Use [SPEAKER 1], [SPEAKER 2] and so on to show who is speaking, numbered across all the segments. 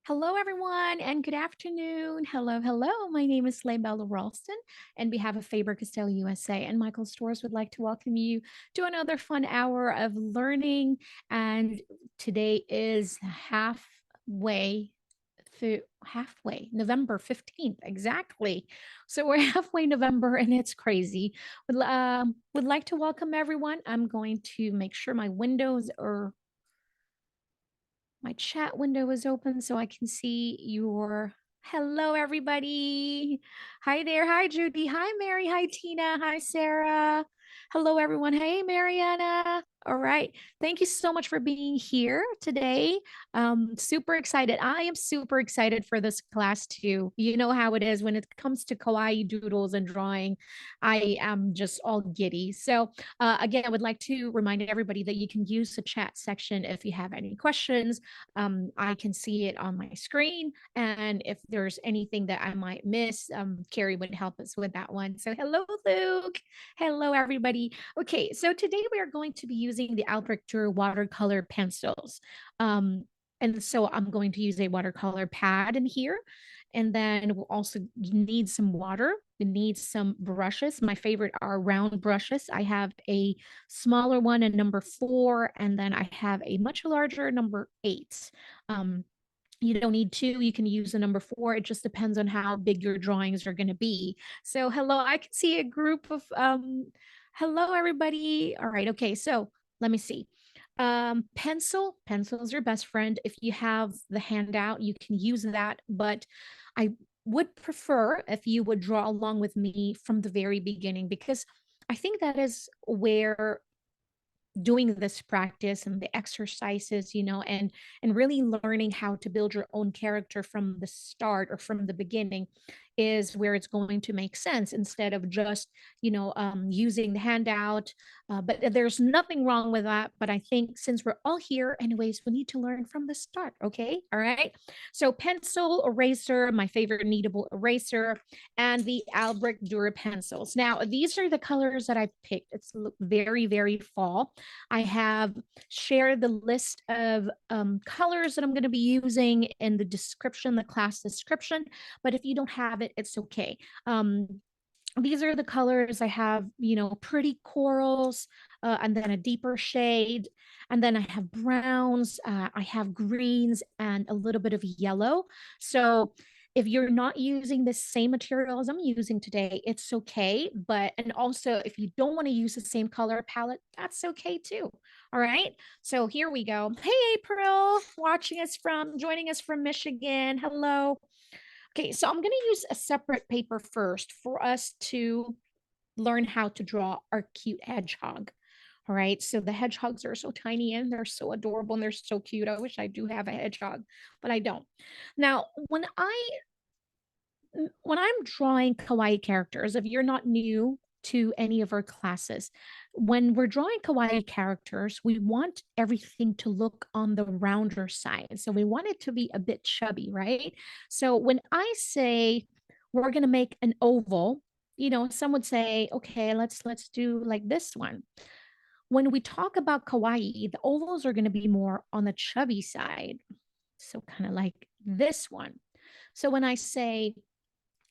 [SPEAKER 1] Hello, everyone, and good afternoon. Hello, hello. My name is Bella Ralston, and we have a Faber-Castell USA and Michael Stores would like to welcome you to another fun hour of learning. And today is halfway, November 15th, exactly. So we're halfway November and it's crazy. Would like to welcome everyone. I'm going to make sure my chat window is open so I can see your hello, everybody. Hi there. Hi, Judy. Hi, Mary. Hi, Tina. Hi, Sarah. Hello, everyone. Hey, Mariana. All right. Thank you so much for being here today. Super excited. I am super excited for this class too. You know how it is when it comes to kawaii doodles and drawing. I am just all giddy. So again, I would like to remind everybody that you can use the chat section if you have any questions. I can see it on my screen. And if there's anything that I might miss, Carrie would help us with that one. So hello, Luke. Hello, everybody. Okay, so today we are going to be using the Albrecht Durer watercolor pencils. And so I'm going to use a watercolor pad in here. And then we'll also need some water. We need some brushes. My favorite are round brushes. I have a smaller one, a number 4, and then I have a much larger number 8. You don't need 2. You can use the number 4. It just depends on how big your drawings are going to be. So hello, I can see a group of hello, everybody. All right, okay, so let me see. Pencil is your best friend. If you have the handout, you can use that, but I would prefer if you would draw along with me from the very beginning, because I think that is where doing this practice and the exercises, and really learning how to build your own character from the start or from the beginning is where it's going to make sense, instead of just using the handout. But there's nothing wrong with that, but I think since we're all here anyways, we need to learn from the start. Okay, all right. So pencil, eraser, my favorite kneadable eraser, and the Albrecht Durer pencils. Now these are the colors that I picked. It's very, very fall. I have shared the list of colors that I'm going to be using in the description, the class description. But if you don't have it, it's okay. These are the colors I have, pretty corals, and then a deeper shade. And then I have browns, I have greens, and a little bit of yellow. So if you're not using the same material as I'm using today, it's okay. And also, if you don't want to use the same color palette, that's okay too. All right. So here we go. Hey, April, joining us from Michigan. Hello. Okay, so I'm going to use a separate paper first for us to learn how to draw our cute hedgehog. All right, so the hedgehogs are so tiny and they're so adorable and they're so cute. I wish I do have a hedgehog, but I don't. Now, when I'm drawing kawaii characters, if you're not new to any of our classes, when we're drawing kawaii characters, we want everything to look on the rounder side. So we want it to be a bit chubby, right? So when I say we're going to make an oval, some would say, okay, let's do like this one. When we talk about kawaii, the ovals are going to be more on the chubby side. So kind of like this one. So when I say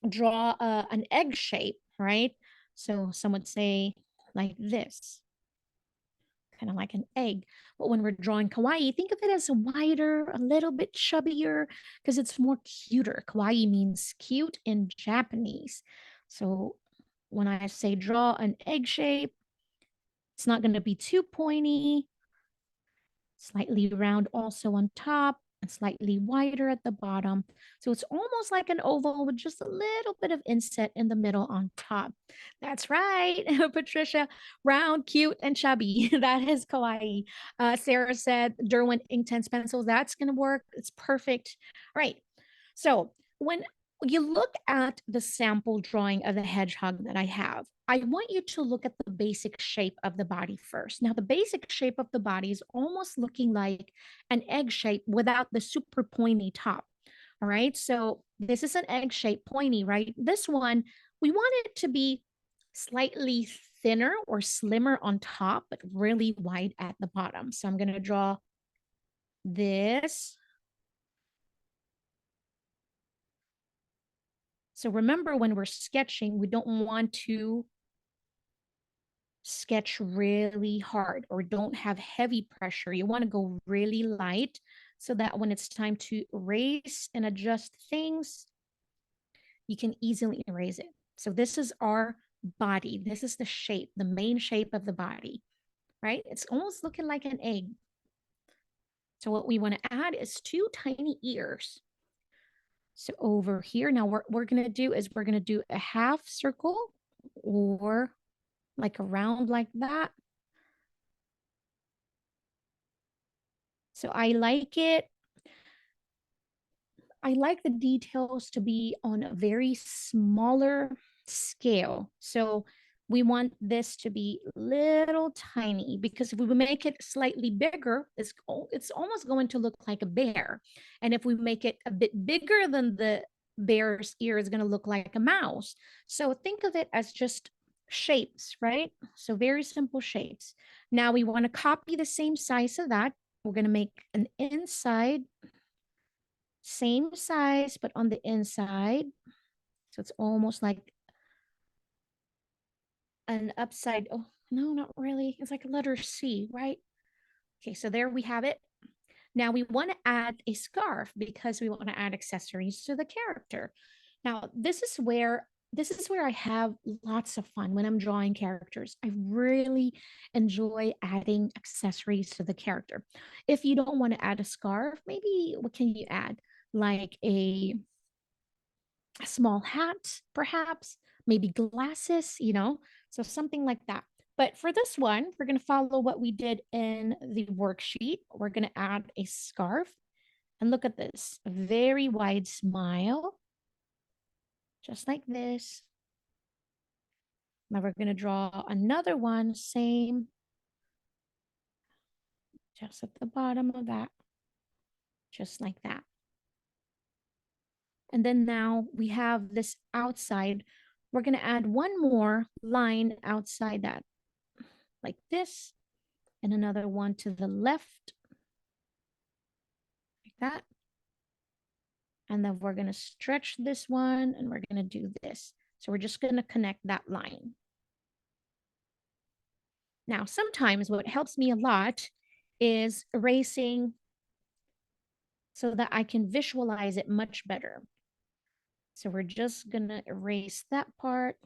[SPEAKER 1] draw an egg shape, right? So some would say like this, kind of like an egg. But when we're drawing kawaii, think of it as wider, a little bit chubbier, because it's more cuter. Kawaii means cute in Japanese. So when I say draw an egg shape, it's not going to be too pointy, slightly round also on top, and slightly wider at the bottom. So it's almost like an oval with just a little bit of inset in the middle on top. That's right, Patricia. Round, cute, and chubby. That is kawaii. Sarah said Derwent Inktense pencils. That's going to work. It's perfect. All right. So when you look at the sample drawing of the hedgehog that I have, I want you to look at the basic shape of the body first. Now, the basic shape of the body is almost looking like an egg shape without the super pointy top. All right. So this is an egg shape, pointy, right? This one, we want it to be slightly thinner or slimmer on top, but really wide at the bottom. So I'm going to draw this So remember, when we're sketching, we don't want to sketch really hard or don't have heavy pressure. You want to go really light so that when it's time to erase and adjust things, you can easily erase it. So this is our body. This is the shape, the main shape of the body, right? It's almost looking like an egg. So what we want to add is two tiny ears. So over here, now what we're going to do is we're going to do a half circle or like a round like that. So I like the details to be on a very smaller scale. So we want this to be little tiny, because if we make it slightly bigger, it's almost going to look like a bear. And if we make it a bit bigger than the bear's ear, it's going to look like a mouse. So think of it as just shapes, right? So very simple shapes. Now we want to copy the same size of that. We're going to make an inside, same size, but on the inside. So it's almost like an upside. Oh, no, not really. It's like a letter C, right? Okay, so there we have it. Now we want to add a scarf because we want to add accessories to the character. Now, this is where I have lots of fun when I'm drawing characters. I really enjoy adding accessories to the character. If you don't want to add a scarf, maybe what can you add? Like a small hat, perhaps, maybe glasses, so something like that. But for this one, we're going to follow what we did in the worksheet. We're going to add a scarf. And look at this, a very wide smile, just like this. Now we're going to draw another one, same, just at the bottom of that, just like that. And then now we have this outside. We're going to add one more line outside that, like this, and another one to the left, like that. And then we're going to stretch this one and we're going to do this. So we're just going to connect that line. Now, sometimes what helps me a lot is erasing so that I can visualize it much better. So we're just going to erase that part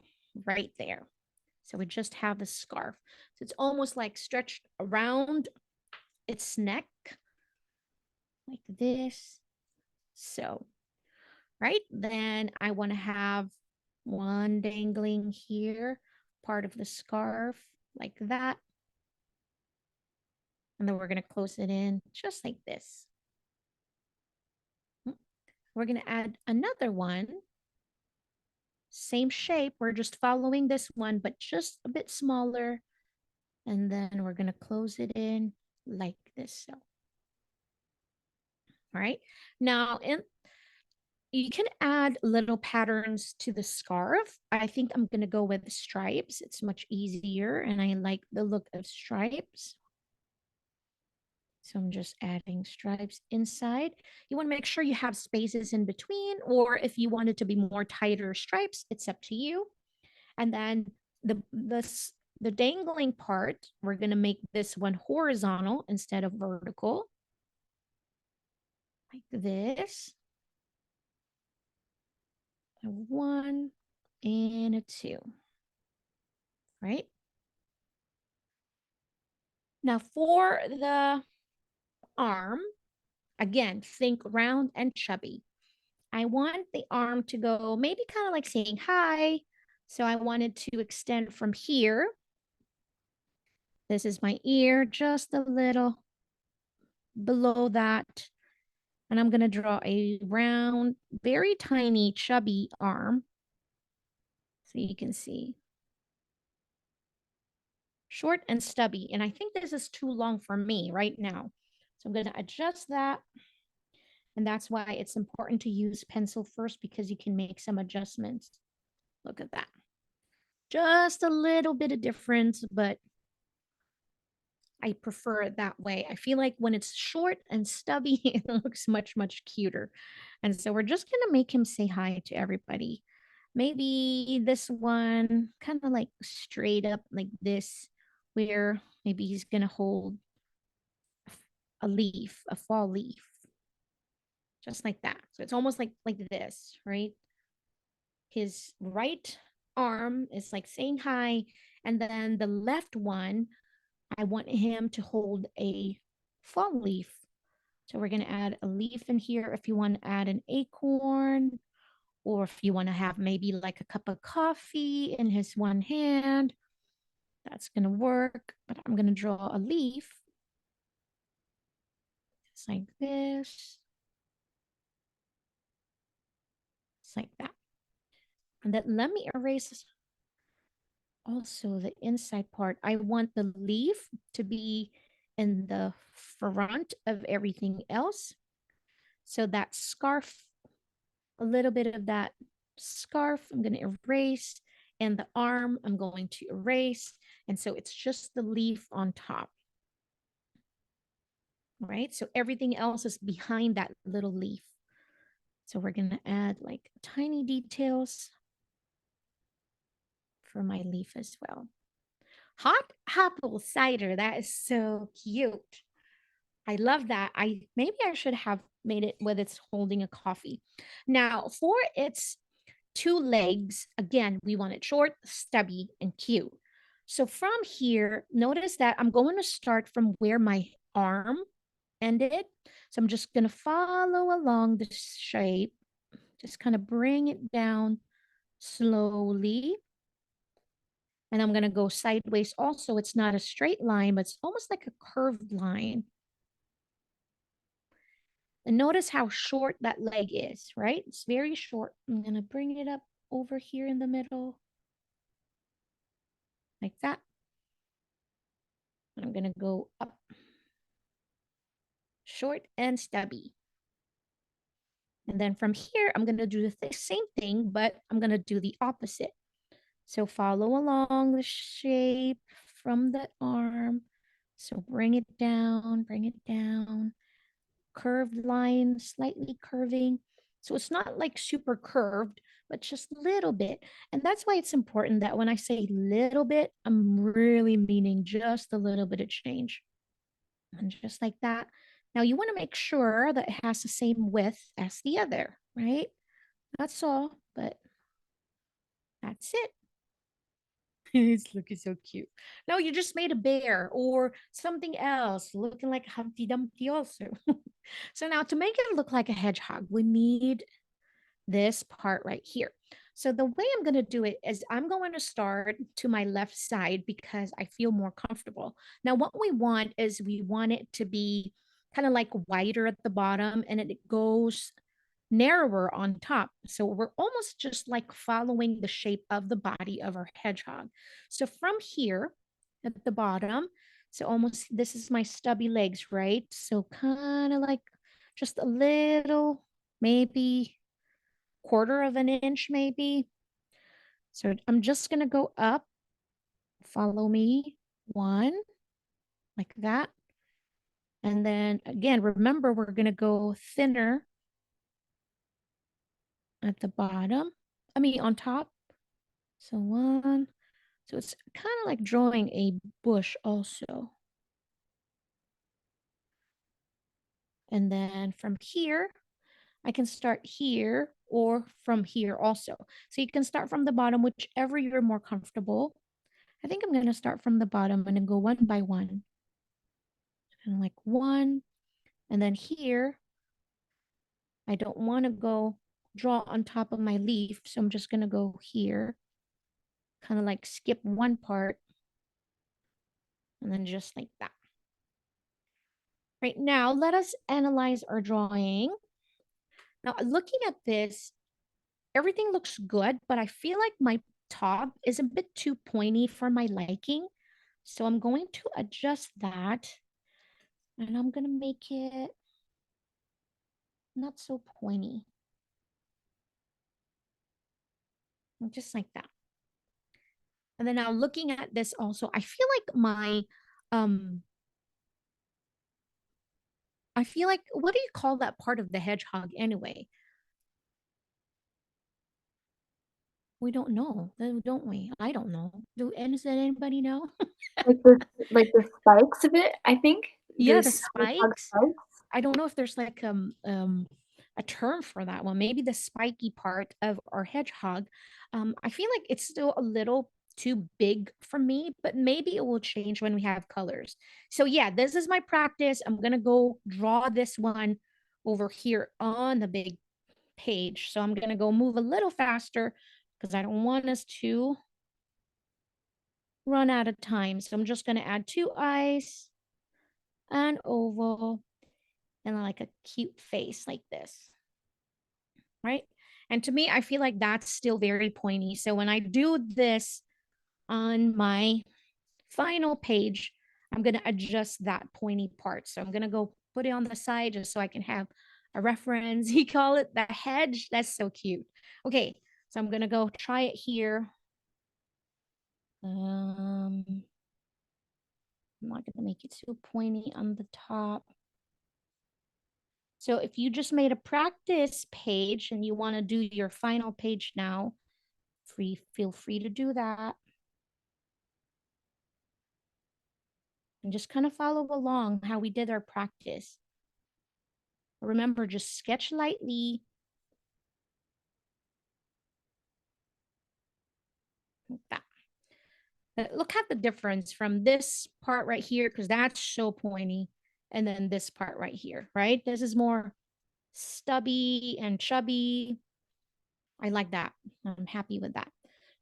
[SPEAKER 1] right there. So we just have the scarf. So it's almost like stretched around its neck like this. So, right, then I want to have one dangling here, part of the scarf like that. And then we're going to close it in just like this. We're going to add another one. Same shape. We're just following this one, but just a bit smaller. And then we're going to close it in like this. So, all right. Now, you can add little patterns to the scarf. I think I'm going to go with stripes. It's much easier and I like the look of stripes. So I'm just adding stripes inside. You want to make sure you have spaces in between, or if you want it to be more tighter stripes, it's up to you. And then the dangling part, we're going to make this one horizontal instead of vertical, like this. A 1 and a 2, right? Now for the arm, again, think round and chubby. I want the arm to go maybe kind of like saying hi. So I wanted to extend from here. This is my ear, just a little below that. And I'm going to draw a round, very tiny, chubby arm. So you can see. Short and stubby. And I think this is too long for me right now. So I'm going to adjust that. And that's why it's important to use pencil first, because you can make some adjustments. Look at that. Just a little bit of difference, but I prefer it that way. I feel like when it's short and stubby, it looks much, much cuter. And so we're just going to make him say hi to everybody. Maybe this one kind of like straight up like this, where maybe he's gonna hold a leaf, a fall leaf, just like that. So it's almost like this, right? His right arm is like saying hi, and then the left one, I want him to hold a fall leaf. So we're going to add a leaf in here if you want to add an acorn, or if you want to have maybe like a cup of coffee in his one hand. That's going to work, but I'm going to draw a leaf just like this, just like that. And then let me erase also the inside part. I want the leaf to be in the front of everything else. So that scarf, a little bit of that scarf, I'm going to erase, and the arm, I'm going to erase. And so it's just the leaf on top, right? So everything else is behind that little leaf. So we're going to add like tiny details for my leaf as well. Hot apple cider, that is so cute. I love that. Maybe I should have made it with it's holding a coffee. Now, for its two legs, again, we want it short, stubby, and cute. So from here, notice that I'm going to start from where my arm ended. So I'm just going to follow along the shape, just kind of bring it down slowly. And I'm going to go sideways also. It's not a straight line, but it's almost like a curved line. And notice how short that leg is, right? It's very short. I'm going to bring it up over here in the middle, like that. And I'm going to go up, short and stubby. And then from here, I'm going to do the same thing, but I'm going to do the opposite. So follow along the shape from the arm. So bring it down, curved line, slightly curving. So it's not like super curved, but just a little bit. And that's why it's important that when I say little bit, I'm really meaning just a little bit of change. And just like that. Now you want to make sure that it has the same width as the other, right? That's all, but that's it. It's looking so cute. No, you just made a bear or something else looking like Humpty Dumpty also. So now to make it look like a hedgehog, we need this part right here. So the way I'm going to do it is I'm going to start to my left side because I feel more comfortable. Now, what we want is we want it to be kind of like wider at the bottom and it goes narrower on top. So we're almost just like following the shape of the body of our hedgehog. So from here at the bottom, so almost this is my stubby legs, right? So kind of like just a little, maybe quarter of an inch, maybe. So I'm just going to go up, follow me, one, like that. And then again, remember, we're going to go thinner at the bottom. I mean, on top. So one. So it's kind of like drawing a bush also. And then from here, I can start here or from here also. So you can start from the bottom, whichever you're more comfortable. I think I'm going to start from the bottom and then go one by one. And like one. And then here, I don't want to go draw on top of my leaf. So I'm just going to go here, kind of like skip one part. And then just like that. Right now, let us analyze our drawing. Now, looking at this, everything looks good, but I feel like my top is a bit too pointy for my liking. So I'm going to adjust that and I'm going to make it not so pointy. Just like that. And then now looking at this also, I feel like um what do you call that part of the hedgehog anyway? We don't know, don't we? I don't know. Does anybody know?
[SPEAKER 2] Like the spikes of it, I think.
[SPEAKER 1] Yeah, the
[SPEAKER 2] There's hedgehog
[SPEAKER 1] spikes.
[SPEAKER 2] spikes.
[SPEAKER 1] I don't know if there's like a term for that one. Maybe the spiky part of our hedgehog. I feel like it's still a little too big for me, but maybe it will change when we have colors. So yeah, this is my practice. I'm gonna go draw this one over here on the big page. So I'm gonna go move a little faster because I don't want us to run out of time. So I'm just gonna add two eyes, an oval, and like a cute face like this, right? And to me, I feel like that's still very pointy. So when I do this on my final page, I'm going to adjust that pointy part. So I'm going to go put it on the side just so I can have a reference. You call it the hedge. That's so cute. Okay, so I'm going to go try it here. I'm not going to make it so pointy on the top. So if you just made a practice page and you want to do your final page now, feel free to do that. And just kind of follow along how we did our practice. Remember, just sketch lightly. Like that. Look at the difference from this part right here, because that's so pointy, and then this part right here, right? This is more stubby and chubby. I like that. I'm happy with that.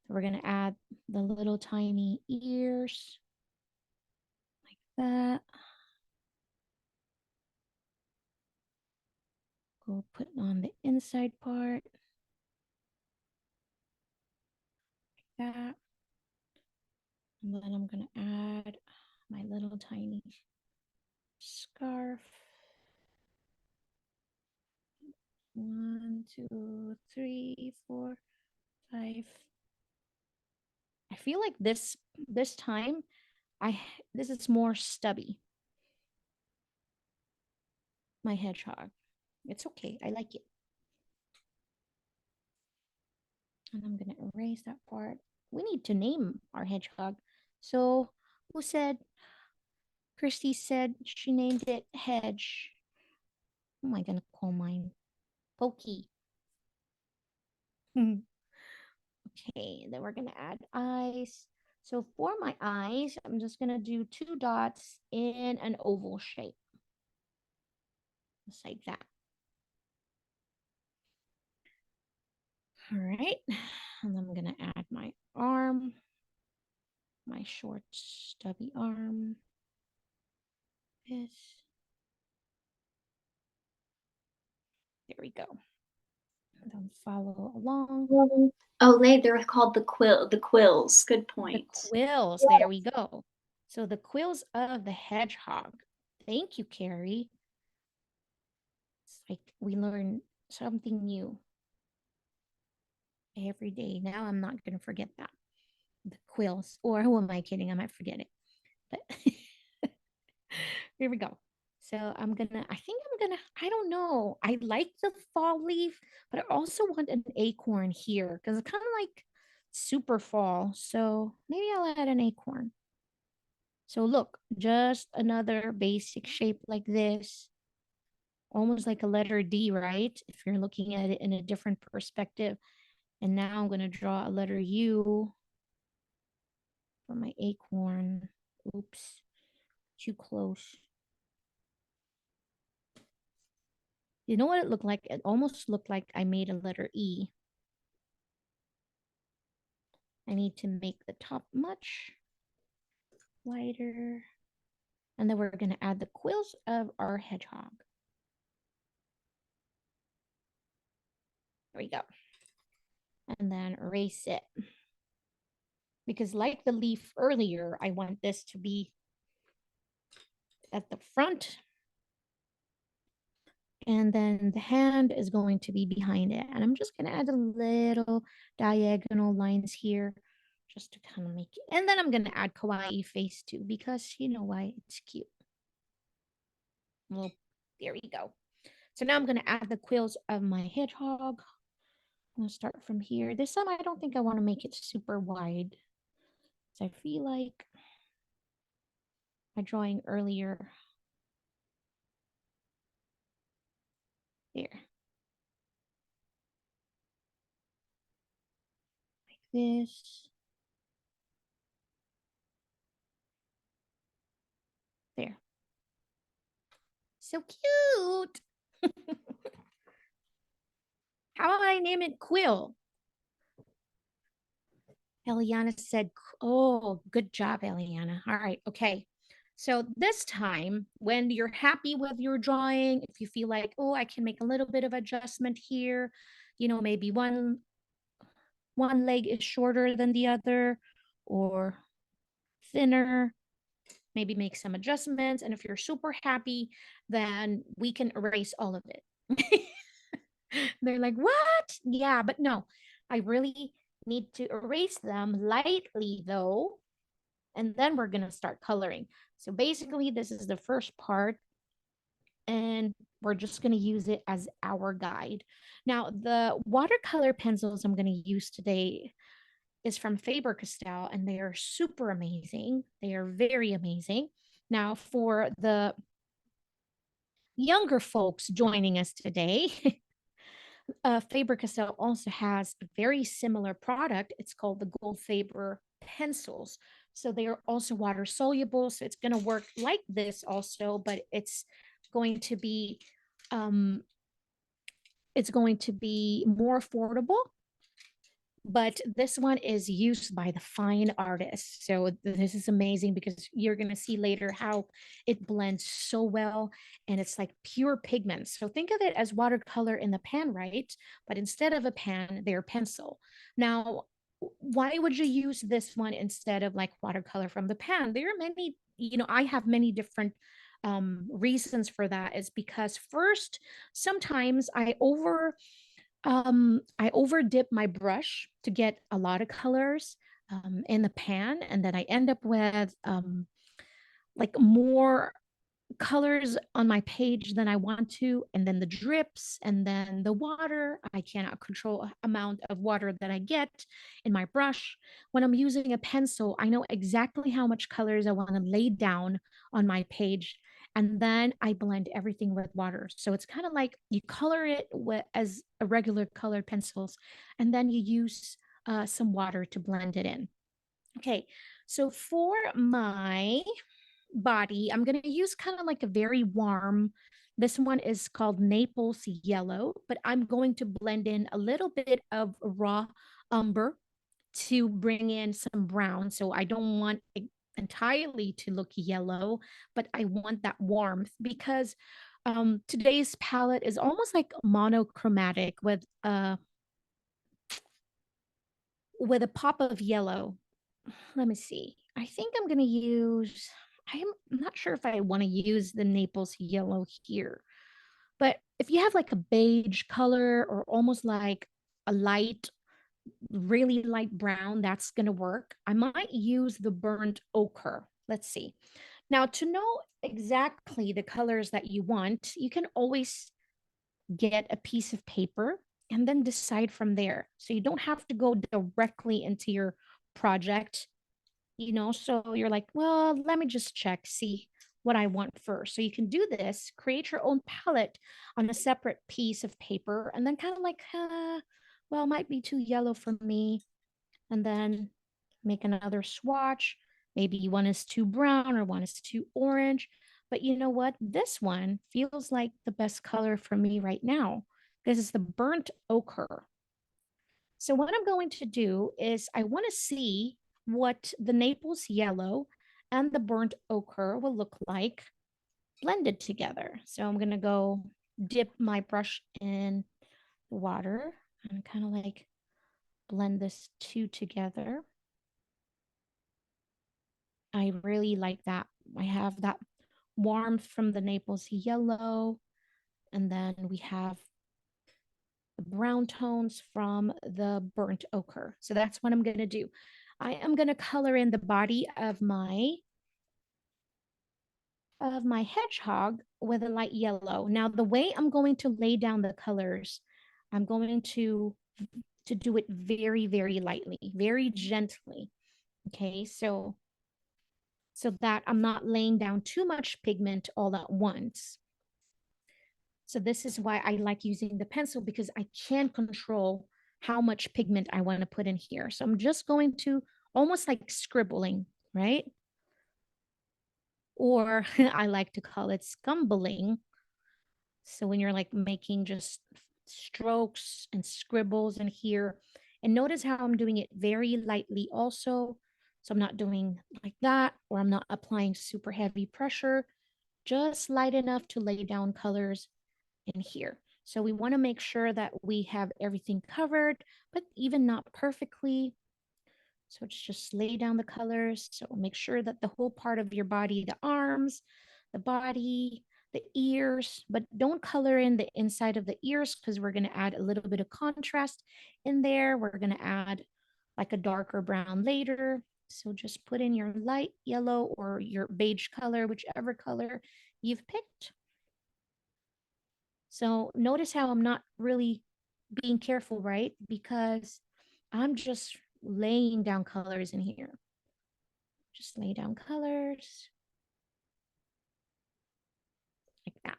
[SPEAKER 1] So we're going to add the little tiny ears like that. Go put on the inside part. Like that. And then I'm going to add my little tiny scarf. 1, 2, 3, 4, 5. I feel like this time this is more stubby. My hedgehog. It's okay. I like it. And I'm gonna erase that part. We need to name our hedgehog. So who said? Christy said she named it Hedge. Who am I gonna call mine? Pokey. Okay, then we're gonna add eyes. So for my eyes, I'm just gonna do 2 dots in an oval shape. Just like that. All right, and then I'm gonna add my arm, my short stubby arm. This. There we go. And then follow along.
[SPEAKER 2] Oh, they're called the quills. Good
[SPEAKER 1] The
[SPEAKER 2] point.
[SPEAKER 1] quills. There we go. So the quills of the hedgehog. Thank you, Carrie. It's like we learn something new every day. Now I'm not going to forget that. The quills. Or who am I kidding? I might forget it. But here we go. So I think I don't know. I like the fall leaf, but I also want an acorn here because it's kind of like super fall. So maybe I'll add an acorn. So look, just another basic shape like this, almost like a letter D, right? If you're looking at it in a different perspective. And now I'm going to draw a letter U for my acorn. Oops, too close. You know what it looked like? It almost looked like I made a letter E. I need to make the top much lighter. And then we're going to add the quills of our hedgehog. There we go. And then erase it. Because like the leaf earlier, I want this to be at the front. And then the hand is going to be behind it. And I'm just going to add a little diagonal lines here just to kind of make it. And then I'm going to add kawaii face too, because you know why, it's cute. Well, there we go. So now I'm going to add the quills of my hedgehog. I'm gonna start from here. This time I don't think I want to make it super wide. So I feel like my drawing earlier. There. Like this. There. So cute. How about I name it Quill? Eliana said, oh, good job, Eliana. All right, okay. So this time, when you're happy with your drawing, if you feel like, oh, I can make a little bit of adjustment here, you know, maybe one leg is shorter than the other or thinner, maybe make some adjustments. And if you're super happy, then we can erase all of it. They're like, what? Yeah, but no, I really need to erase them lightly though. And then we're going to start coloring. So basically, this is the first part. And we're just going to use it as our guide. Now, the watercolor pencils I'm going to use today is from Faber-Castell, and they are super amazing. They are very amazing. Now, for the younger folks joining us today, Faber-Castell also has a very similar product. It's called the Gold Faber pencils. So they are also water soluble. So it's going to work like this also, but um, it's going to be more affordable, but this one is used by the fine artists. So this is amazing because you're going to see later how it blends so well, and it's like pure pigments. So think of it as watercolor in the pan, right? But instead of a pan, they're pencil. Now, why would you use this one instead of like watercolor from the pan? There are many, I have many different reasons for that. Is because first, sometimes I over dip my brush to get a lot of colors in the pan, and then I end up with like more colors on my page than I want to, and then the drips, and then the water. I cannot control amount of water that I get in my brush. When I'm using a pencil, I know exactly how much colors I want to lay down on my page, and then I blend everything with water. So it's kind of like you color it as a regular colored pencils, and then you use some water to blend it in. Okay, so for my body, I'm going to use kind of like a very warm. This one is called Naples Yellow, but I'm going to blend in a little bit of raw umber to bring in some brown. So I don't want it entirely to look yellow, but I want that warmth because today's palette is almost like monochromatic with a pop of yellow. Let me see. I think I'm going to use, I'm not sure if I want to use the Naples yellow here, but if you have like a beige color or almost like a really light brown, that's going to work. I might use the burnt ochre. Let's see. Now, to know exactly the colors that you want, you can always get a piece of paper and then decide from there. So you don't have to go directly into your project, so you're like, well, let me just check, see what I want first. So you can do this, create your own palette on a separate piece of paper, and then kind of like, well, it might be too yellow for me. And then make another swatch. Maybe one is too brown or one is too orange. But you know what? This one feels like the best color for me right now. This is the burnt ochre. So what I'm going to do is I want to see what the Naples yellow and the burnt ochre will look like blended together. So I'm going to go dip my brush in the water and kind of like blend this two together. I really like that. I have that warmth from the Naples yellow, and then we have the brown tones from the burnt ochre. So that's what I'm going to do. I am going to color in the body of my hedgehog with a light yellow. Now, the way I'm going to lay down the colors, I'm going to to do it very, very lightly, very gently. Okay, so that I'm not laying down too much pigment all at once. So this is why I like using the pencil, because I can control how much pigment I want to put in here. So I'm just going to almost like scribbling, right? Or I like to call it scumbling. So when you're like making just strokes and scribbles in here, and notice how I'm doing it very lightly also. So I'm not doing like that, or I'm not applying super heavy pressure, just light enough to lay down colors in here. So we want to make sure that we have everything covered, but even not perfectly. So it's just lay down the colors. So make sure that the whole part of your body, the arms, the body, the ears, but don't color in the inside of the ears, because we're going to add a little bit of contrast in there. We're going to add like a darker brown later. So just put in your light yellow or your beige color, whichever color you've picked. So notice how I'm not really being careful, right? Because I'm just laying down colors in here. Just lay down colors like that.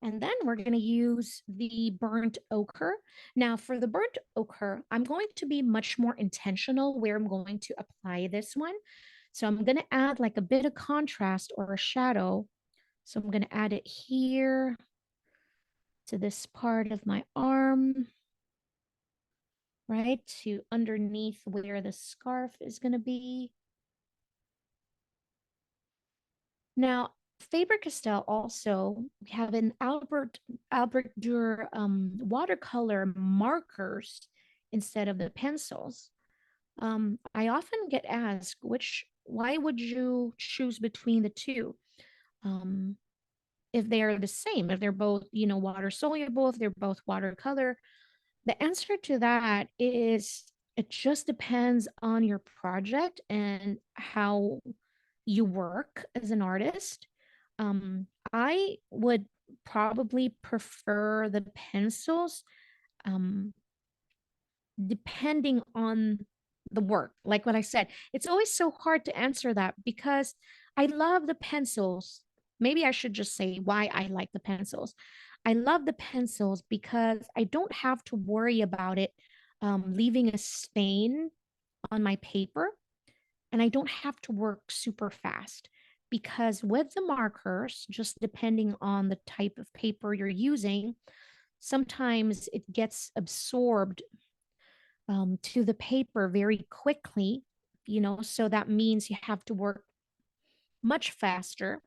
[SPEAKER 1] And then we're going to use the burnt ochre. Now for the burnt ochre, I'm going to be much more intentional where I'm going to apply this one. So I'm going to add like a bit of contrast or a shadow. So I'm going to add it here to this part of my arm, right? To underneath where the scarf is going to be. Now, Faber-Castell also have an Albrecht Durer watercolor markers instead of the pencils. I often get asked, why would you choose between the two? If they're the same, if they're both, water soluble, if they're both watercolor. The answer to that is it just depends on your project and how you work as an artist. I would probably prefer the pencils, um, depending on the work. Like what I said, it's always so hard to answer that because I love the pencils. Maybe I should just say why I like the pencils. I love the pencils because I don't have to worry about it leaving a stain on my paper, and I don't have to work super fast because with the markers, just depending on the type of paper you're using, sometimes it gets absorbed to the paper very quickly, so that means you have to work much faster.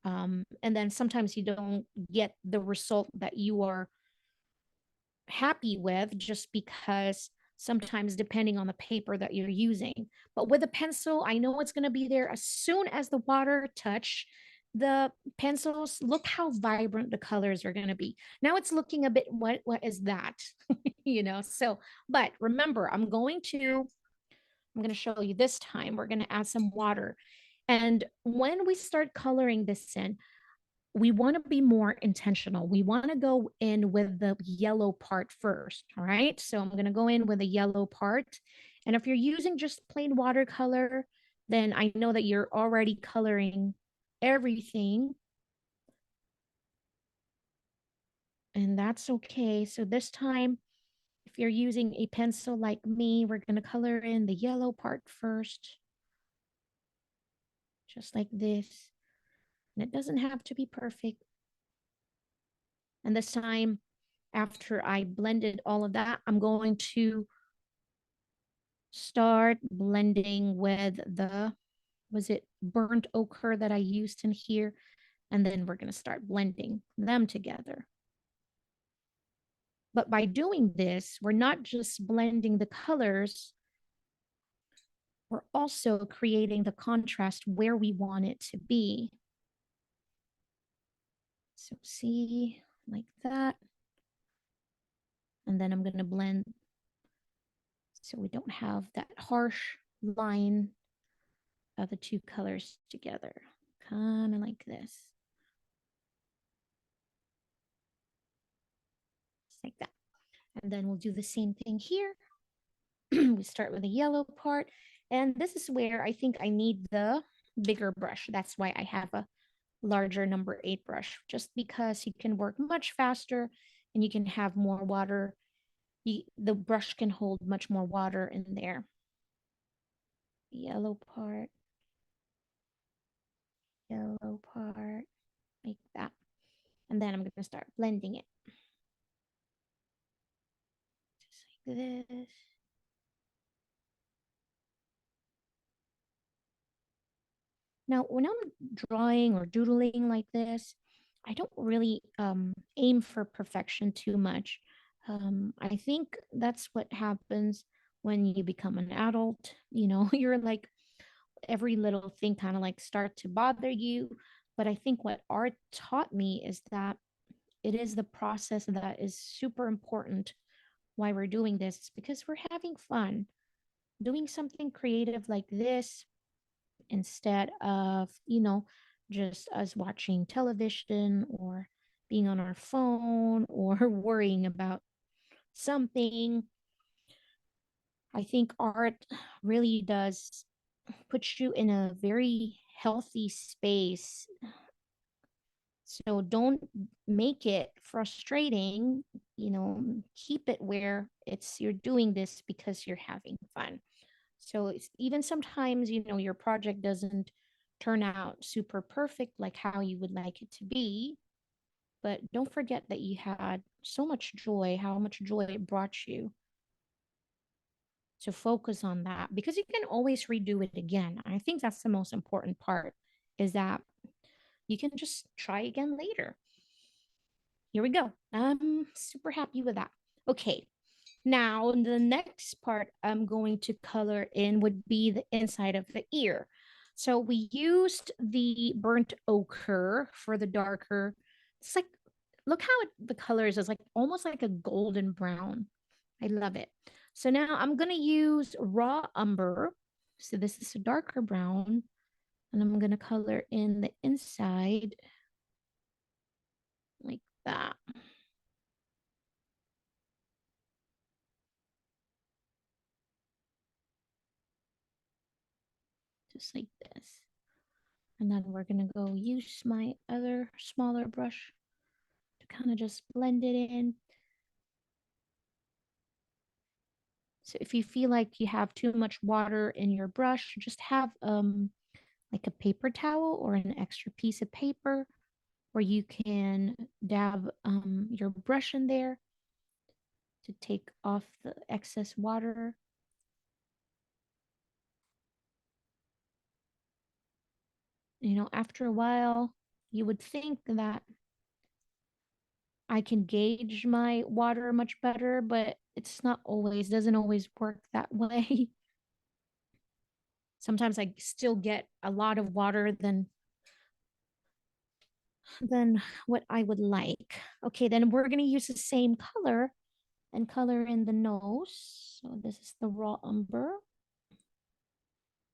[SPEAKER 1] And then sometimes you don't get the result that you are happy with just because sometimes depending on the paper that you're using. But with a pencil, I know it's going to be there as soon as the water touch the pencils. Look how vibrant the colors are going to be. Now it's looking a bit, what is that? So, but remember, I'm going to show you this time. We're going to add some water. And when we start coloring this in, we want to be more intentional. We want to go in with the yellow part first. All right. So I'm going to go in with the yellow part. And if you're using just plain watercolor, then I know that you're already coloring everything. And that's okay. So this time, if you're using a pencil like me, we're going to color in the yellow part first, just like this. And it doesn't have to be perfect. And this time, after I blended all of that, I'm going to start blending with was it burnt ochre that I used in here? And then we're going to start blending them together. But by doing this, we're not just blending the colors, we're also creating the contrast where we want it to be. So see, like that. And then I'm going to blend so we don't have that harsh line of the two colors together, kind of like this. Just like that. And then we'll do the same thing here. We start with the yellow part. And this is where I think I need the bigger brush. That's why I have a larger number 8 brush, just because you can work much faster and you can have more water. The brush can hold much more water in there. Yellow part, yellow part, like that. And then I'm going to start blending it. Just like this. Now, when I'm drawing or doodling like this, I don't really aim for perfection too much. I think that's what happens when you become an adult. You know, you're like every little thing kind of like start to bother you. But I think what art taught me is that it is the process that is super important why we're doing this, because we're having fun doing something creative like this instead of, just us watching television or being on our phone or worrying about something. I think art really does put you in a very healthy space. So don't make it frustrating, keep it where it's you're doing this because you're having fun. So it's even sometimes, your project doesn't turn out super perfect like how you would like it to be, but don't forget that you had so much joy, how much joy it brought you. So focus on that because you can always redo it again. I think that's the most important part, is that you can just try again later. Here we go. I'm super happy with that. Okay, now the next part I'm going to color in would be the inside of the ear. So we used the burnt ochre for the darker. It's like, look how the colors is like almost like a golden brown. I love it. So now I'm going to use raw umber. So this is a darker brown. And I'm going to color in the inside like that. Just like this. And then we're going to go use my other smaller brush to kind of just blend it in. So if you feel like you have too much water in your brush, just have like a paper towel or an extra piece of paper where you can dab your brush in there to take off the excess water. After a while, you would think that I can gauge my water much better, but it's not always, doesn't always work that way. Sometimes I still get a lot of water than what I would like. Okay, then we're going to use the same color and color in the nose. So this is the raw umber.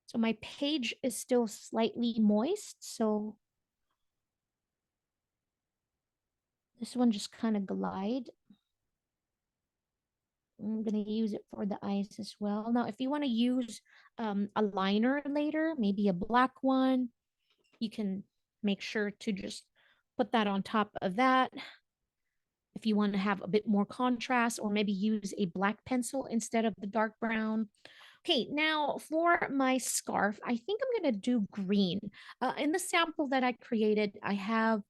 [SPEAKER 1] So my page is still slightly moist, so this one just kind of glide. I'm going to use it for the eyes as well. Now, if you want to use a liner later, maybe a black one, you can make sure to just put that on top of that. If you want to have a bit more contrast, or maybe use a black pencil instead of the dark brown. Okay, now for my scarf, I think I'm going to do green. In the sample that I created, I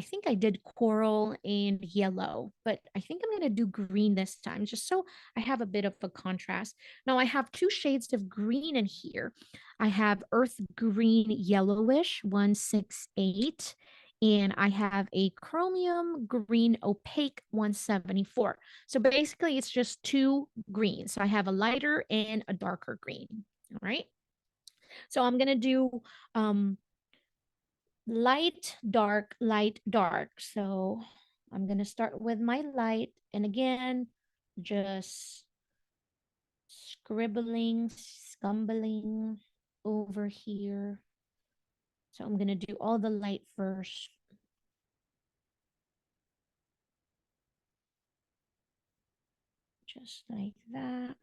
[SPEAKER 1] think I did coral and yellow, but I think I'm going to do green this time, just so I have a bit of a contrast. Now I have two shades of green in here. I have earth green yellowish 168, and I have a chromium green opaque 174. So basically it's just two greens. So I have a lighter and a darker green. All right. So I'm going to do light, dark, light, dark. So I'm going to start with my light. And again, just scribbling, scumbling over here. So I'm going to do all the light first. Just like that.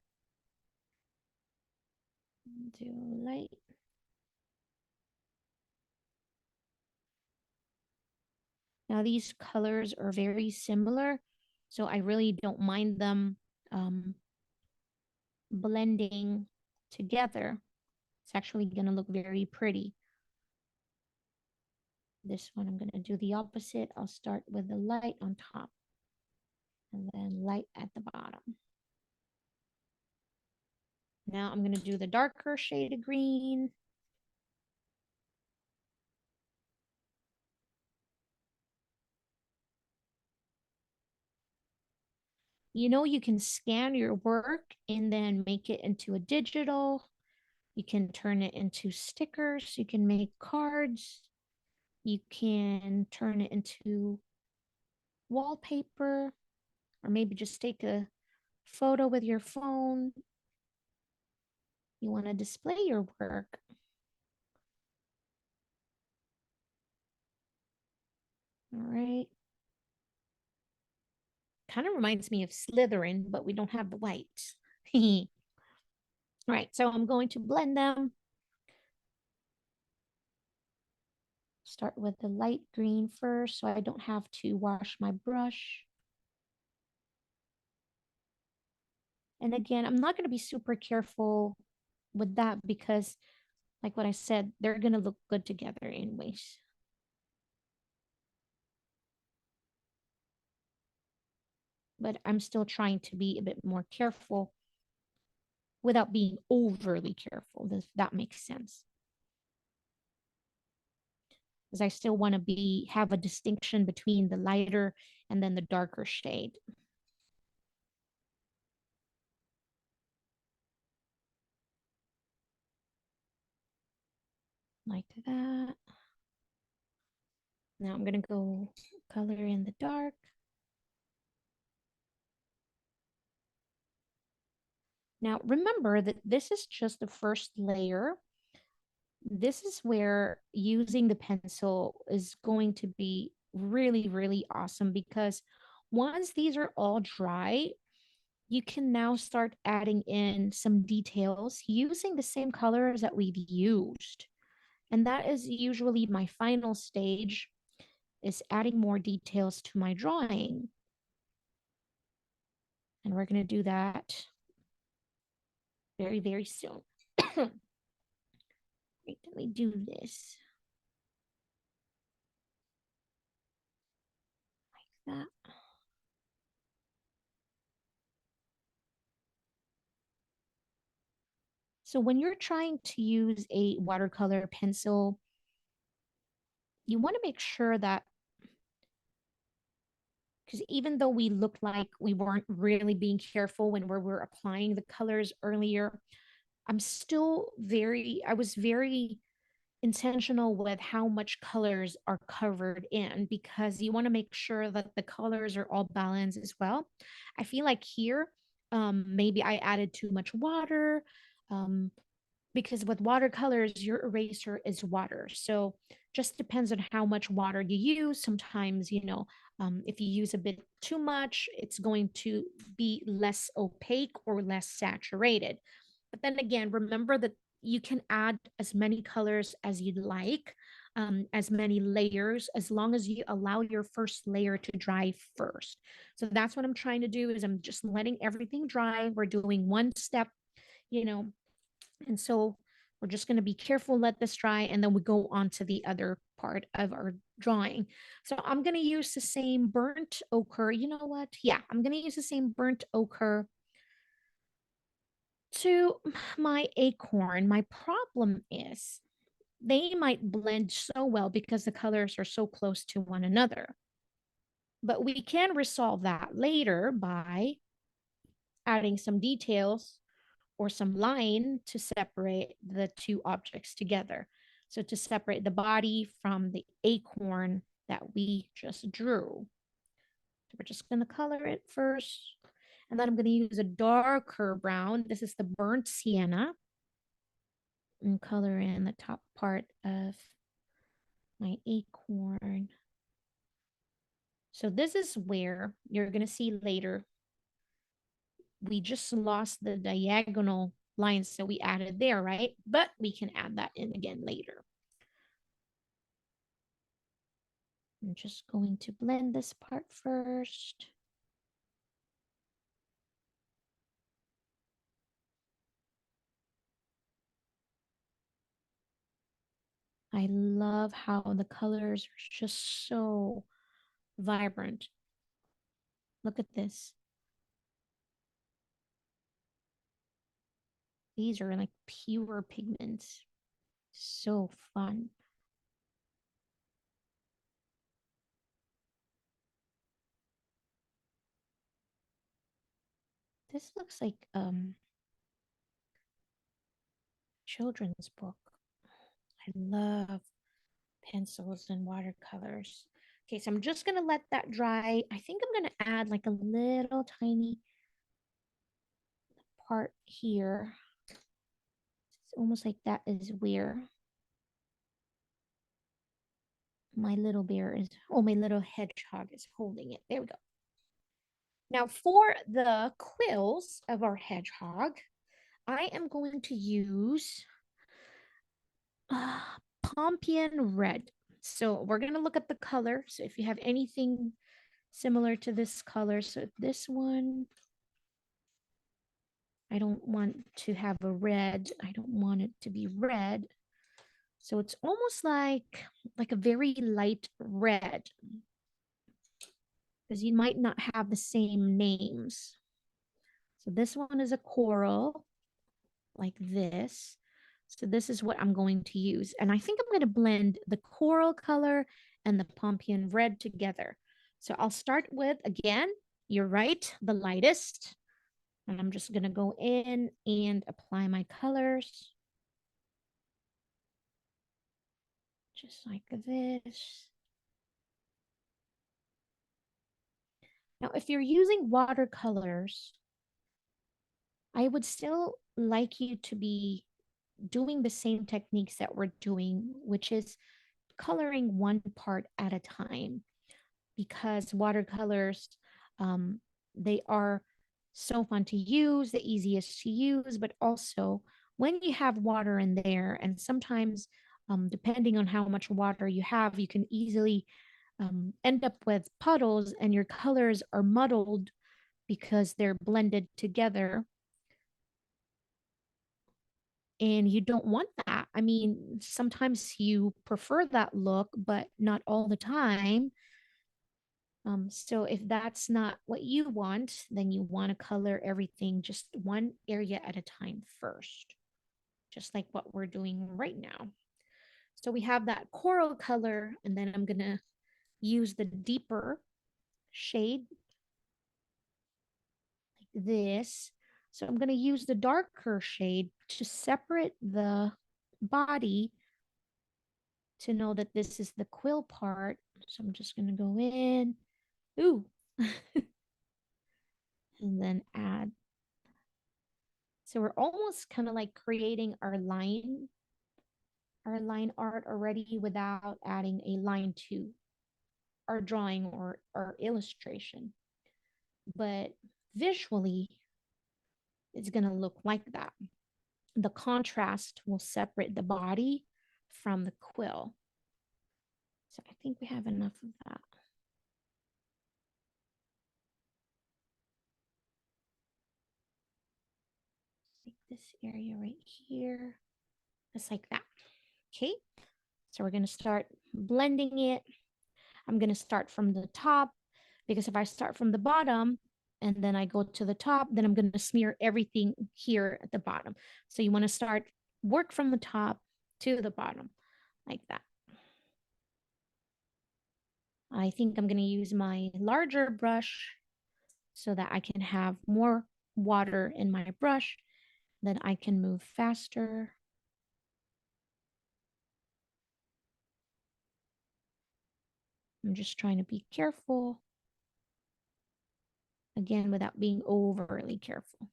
[SPEAKER 1] Do light. Now these colors are very similar, so I really don't mind them blending together. It's actually going to look very pretty. This one, I'm going to do the opposite. I'll start with the light on top and then light at the bottom. Now I'm going to do the darker shade of green. You know, you can scan your work and then make it into a digital. You can turn it into stickers. You can make cards. You can turn it into wallpaper, or maybe just take a photo with your phone. You want to display your work. All right. Kind of reminds me of Slytherin, but we don't have the whites. All right, so I'm going to blend them. Start with the light green first so I don't have to wash my brush. And again, I'm not going to be super careful with that because, like what I said, they're going to look good together anyways. But I'm still trying to be a bit more careful without being overly careful, if that makes sense. Because I still want to have a distinction between the lighter and then the darker shade. Like that. Now I'm going to go color in the dark. Now remember that this is just the first layer. This is where using the pencil is going to be really, really awesome because once these are all dry, you can now start adding in some details using the same colors that we've used. And that is usually my final stage, is adding more details to my drawing. And we're going to do that very, very soon. Wait, let me do this. Like that. So when you're trying to use a watercolor pencil, you want to make sure that, because even though we looked like we weren't really being careful when we were applying the colors earlier, I was very intentional with how much colors are covered in because you want to make sure that the colors are all balanced as well. I feel like here, maybe I added too much water. Because with watercolors, your eraser is water. So just depends on how much water you use. Sometimes, if you use a bit too much, it's going to be less opaque or less saturated. But then again, remember that you can add as many colors as you'd like, as many layers, as long as you allow your first layer to dry first. So that's what I'm trying to do is I'm just letting everything dry. We're doing one step, you know, and so we're just going to be careful, let this dry, and then we go on to the other part of our drawing. So I'm going to use the same burnt ochre. You know what? Yeah, I'm going to use the same burnt ochre to my acorn. My problem is they might blend so well because the colors are so close to one another. But we can resolve that later by adding some details or some line to separate the two objects together. So to separate the body from the acorn that we just drew. So we're just going to color it first. And then I'm going to use a darker brown. This is the burnt sienna. And color in the top part of my acorn. So this is where you're going to see later we just lost the diagonal lines that we added there, right? But we can add that in again later. I'm just going to blend this part first. I love how the colors are just so vibrant. Look at this. These are like pure pigments. So fun. This looks like children's book. I love pencils and watercolors. Okay, so I'm just gonna let that dry. I think I'm gonna add like a little tiny part here. It's almost like that is where my little bear is, oh, my little hedgehog is holding it. There we go. Now for the quills of our hedgehog, I am going to use Pompeian Red. So we're going to look at the color. So if you have anything similar to this color, so this one, I don't want to have a red. I don't want it to be red. So it's almost like a very light red, because you might not have the same names. So this one is a coral, like this. So this is what I'm going to use. And I think I'm going to blend the coral color and the Pompeian red together. So I'll start with, again, you're right, the lightest. And I'm just going to go in and apply my colors. Just like this. Now, if you're using watercolors, I would still like you to be doing the same techniques that we're doing, which is coloring one part at a time, because watercolors, um, they are so fun to use, the easiest to use, but also when you have water in there, and sometimes depending on how much water you have, you can easily end up with puddles and your colors are muddled because they're blended together. And you don't want that. I mean, sometimes you prefer that look, but not all the time. So if that's not what you want, then you want to color everything just one area at a time first, just like what we're doing right now. So we have that coral color, and then I'm gonna use the deeper shade like this. So I'm gonna use the darker shade to separate the body to know that this is the quill part. So I'm just gonna go in, ooh, and then add. So we're almost kind of like creating our line art already without adding a line to our drawing or our illustration. But visually, it's gonna look like that. The contrast will separate the body from the quill. So I think we have enough of that. Like this area right here, just like that. Okay, so we're gonna start blending it. I'm gonna start from the top, because if I start from the bottom and then I go to the top, then I'm gonna smear everything here at the bottom. So you wanna work from the top to the bottom, like that. I think I'm gonna use my larger brush so that I can have more water in my brush, then I can move faster. I'm just trying to be careful, again, without being overly careful.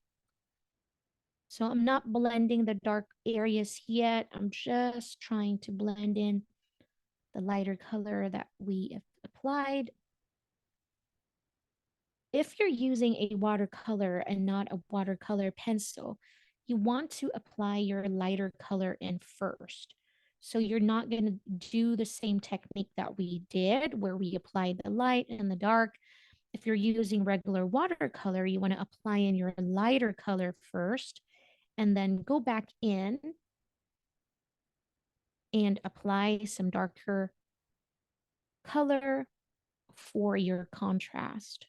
[SPEAKER 1] So I'm not blending the dark areas yet. I'm just trying to blend in the lighter color that we applied. If you're using a watercolor and not a watercolor pencil, you want to apply your lighter color in first. So you're not going to do the same technique that we did where we applied the light and the dark. If you're using regular watercolor, you want to apply in your lighter color first and then go back in and apply some darker color for your contrast.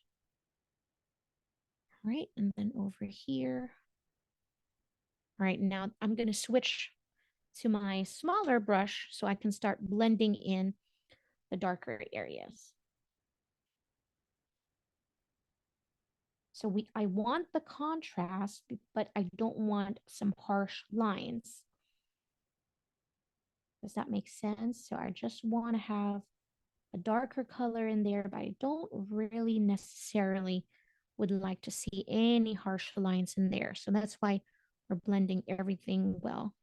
[SPEAKER 1] All right, and then over here. All right, now I'm going to switch to my smaller brush so I can start blending in the darker areas. So I want the contrast, but I don't want some harsh lines. Does that make sense? So I just want to have a darker color in there, but I don't really necessarily would like to see any harsh lines in there. So that's why we're blending everything well.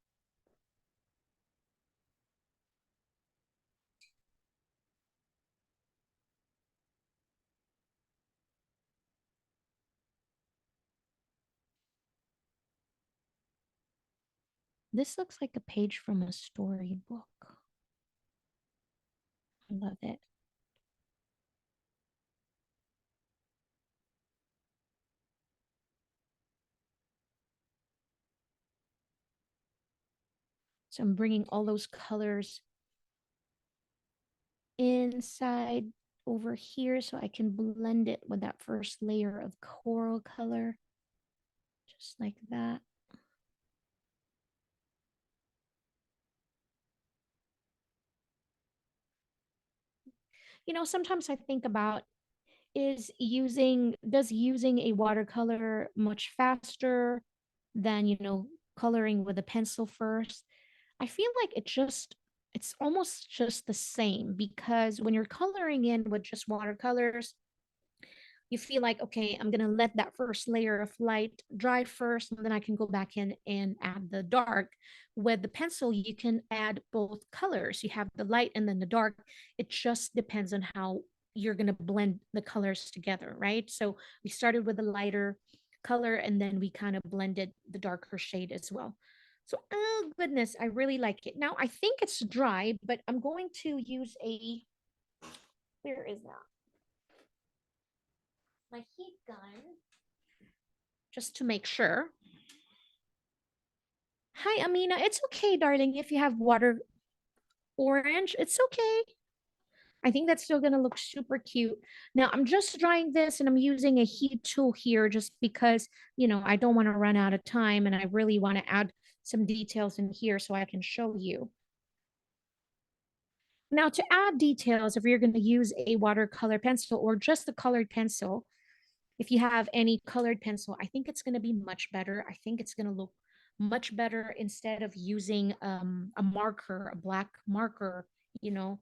[SPEAKER 1] This looks like a page from a storybook. I love it. So I'm bringing all those colors inside over here so I can blend it with that first layer of coral color, just like that. You know, sometimes I think about does using a watercolor much faster than, coloring with a pencil first? I feel like it's almost just the same because when you're coloring in with just watercolors, you feel like, okay, I'm going to let that first layer of light dry first, and then I can go back in and add the dark. With the pencil, you can add both colors. You have the light and then the dark. It just depends on how you're going to blend the colors together, right? So we started with a lighter color and then we kind of blended the darker shade as well. So, oh goodness, I really like it. Now, I think it's dry, but I'm going to use where is that? My heat gun, just to make sure. Hi, Amina. It's okay, darling, if you have water orange. It's okay. I think that's still going to look super cute. Now, I'm just drying this and I'm using a heat tool here just because, I don't want to run out of time and I really want to add some details in here so I can show you. Now, to add details, if you're going to use a watercolor pencil or just a colored pencil, if you have any colored pencil, I think it's going to be much better. I think it's going to look much better instead of using a marker, a black marker, you know.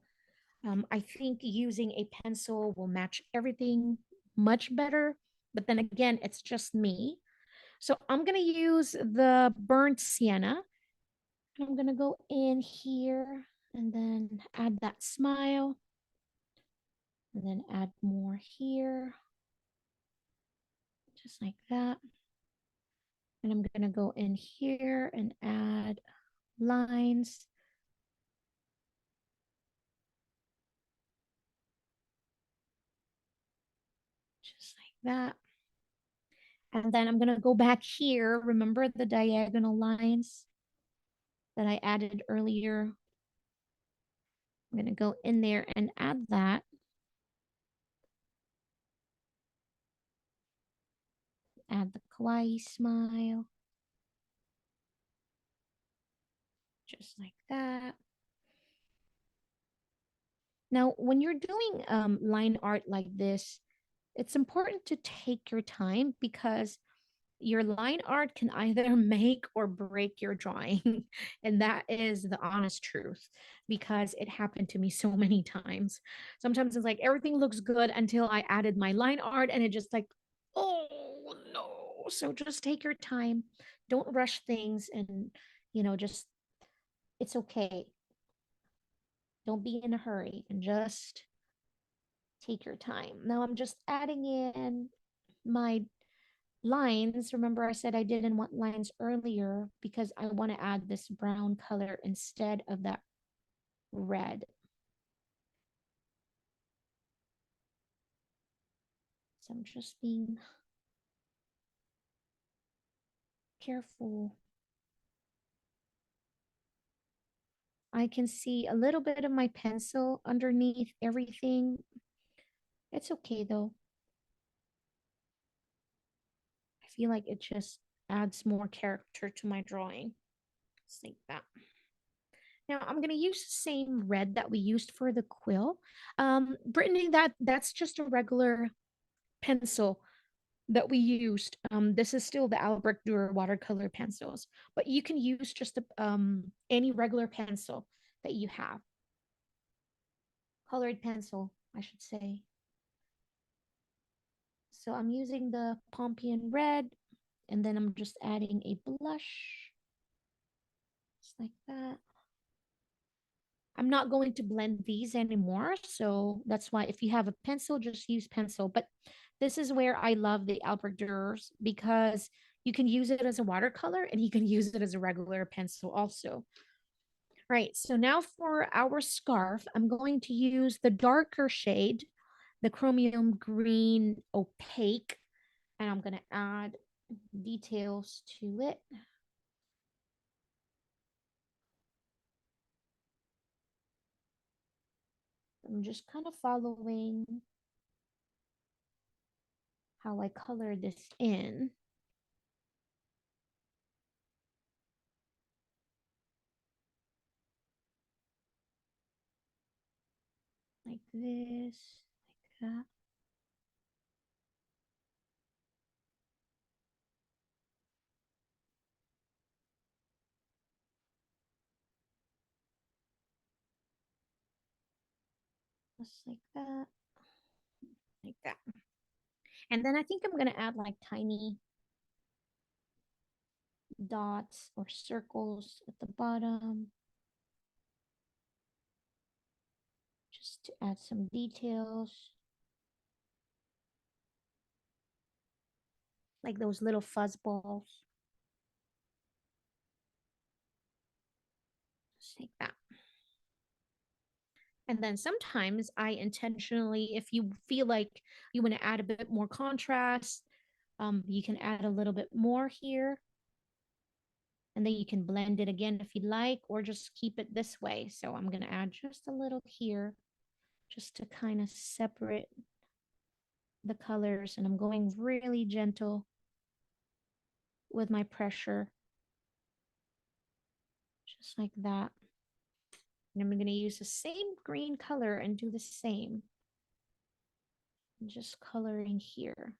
[SPEAKER 1] I think using a pencil will match everything much better. But then again, it's just me. So I'm going to use the burnt sienna. I'm going to go in here and then add that smile. And then add more here. Just like that. And I'm going to go in here and add lines. Just like that. And then I'm going to go back here. Remember the diagonal lines that I added earlier? I'm going to go in there and add that. Add the kawaii smile. Just like that. Now, when you're doing line art like this, it's important to take your time because your line art can either make or break your drawing. And that is the honest truth because it happened to me so many times. Sometimes it's like everything looks good until I added my line art and it just like, oh no. So just take your time. Don't rush things and, just it's okay. Don't be in a hurry and just take your time. Now I'm just adding in my lines. Remember, I said I didn't want lines earlier because I want to add this brown color instead of that red. So I'm just being careful. I can see a little bit of my pencil underneath everything. It's okay though. I feel like it just adds more character to my drawing. Just like that. Now I'm gonna use the same red that we used for the quill. Brittany, that's just a regular pencil that we used. This is still the Albrecht Durer watercolor pencils, but you can use just any regular pencil that you have. Colored pencil, I should say. So I'm using the Pompeian Red, and then I'm just adding a blush, just like that. I'm not going to blend these anymore, so that's why if you have a pencil, just use pencil. But this is where I love the Albrecht Dürers because you can use it as a watercolor and you can use it as a regular pencil also. Right, so now for our scarf, I'm going to use the darker shade, the chromium green opaque, and I'm going to add details to it. I'm just kind of following how I color this in. Like this, like that. Just like that, like that. And then I think I'm going to add like tiny dots or circles at the bottom, just to add some details. Like those little fuzz balls. Just like that. And then sometimes I intentionally, if you feel like you want to add a bit more contrast, you can add a little bit more here. And then you can blend it again if you'd like, or just keep it this way. So I'm going to add just a little here, just to kind of separate the colors. And I'm going really gentle with my pressure, just like that. And I'm going to use the same green color and do the same. I'm just coloring here.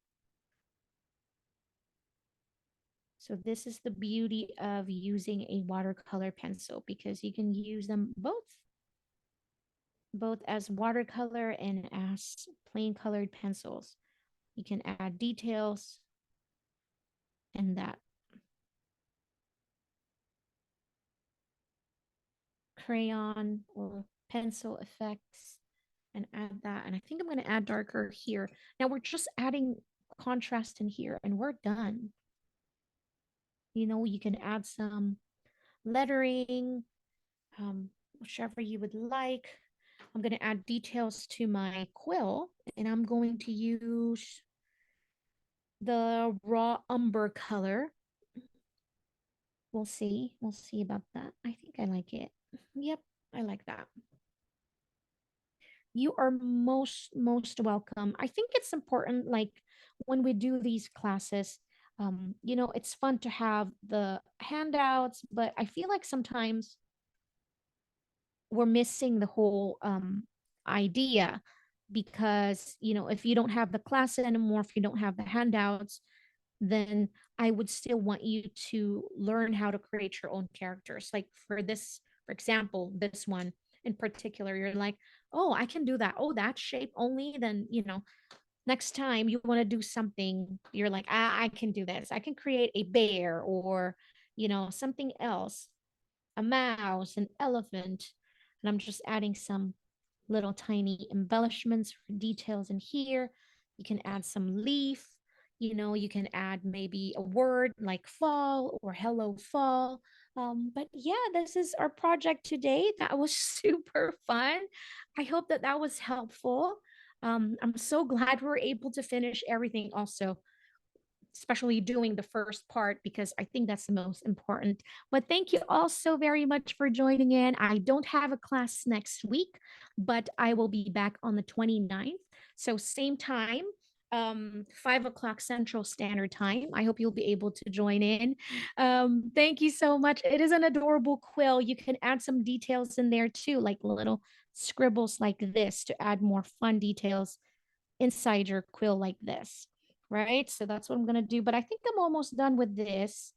[SPEAKER 1] So this is the beauty of using a watercolor pencil because you can use them both as watercolor and as plain colored pencils. You can add details and that crayon or pencil effects and add that. And I think I'm going to add darker here. Now we're just adding contrast in here and we're done. You know, you can add some lettering, whichever you would like. I'm going to add details to my quill and I'm going to use the raw umber color. We'll see. We'll see about that. I think I like it. Yep, I like that. You are most welcome. I think it's important, like when we do these classes, you know, it's fun to have the handouts, but I feel like sometimes we're missing the whole idea because, you know, if you don't have the class anymore, if you don't have the handouts, then I would still want you to learn how to create your own characters. Like for this, for example, this one in particular, you're like, oh, I can do that. Oh, that shape only. Then, you know, next time you want to do something, you're like, I can do this. I can create a bear or, you know, something else, a mouse, an elephant. And I'm just adding some little tiny embellishments for details in here. You can add some leaf. You can add maybe a word like fall or hello fall. But yeah, this is our project today. That was super fun. I hope that that was helpful. I'm so glad we were able to finish everything also, especially doing the first part, because I think that's the most important. But thank you all so very much for joining in. I don't have a class next week, but I will be back on the 29th. So same time, 5 o'clock Central Standard Time. I hope you'll be able to join in. Thank you so much. It is an adorable quill. You can add some details in there too, like little scribbles like this to add more fun details inside your quill like this, right? So that's what I'm gonna do. But I think I'm almost done with this.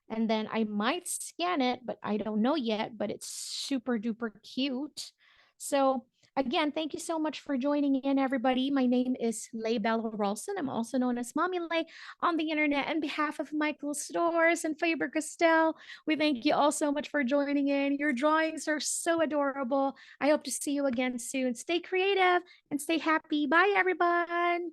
[SPEAKER 1] And then I might scan it, but I don't know yet, but it's super duper cute. So again, thank you so much for joining in, everybody. My name is Leigh Bella Rolson. I'm also known as Mommy Leigh on the internet. On behalf of Michael Stores and Faber-Castell, we thank you all so much for joining in. Your drawings are so adorable. I hope to see you again soon. Stay creative and stay happy. Bye, everyone.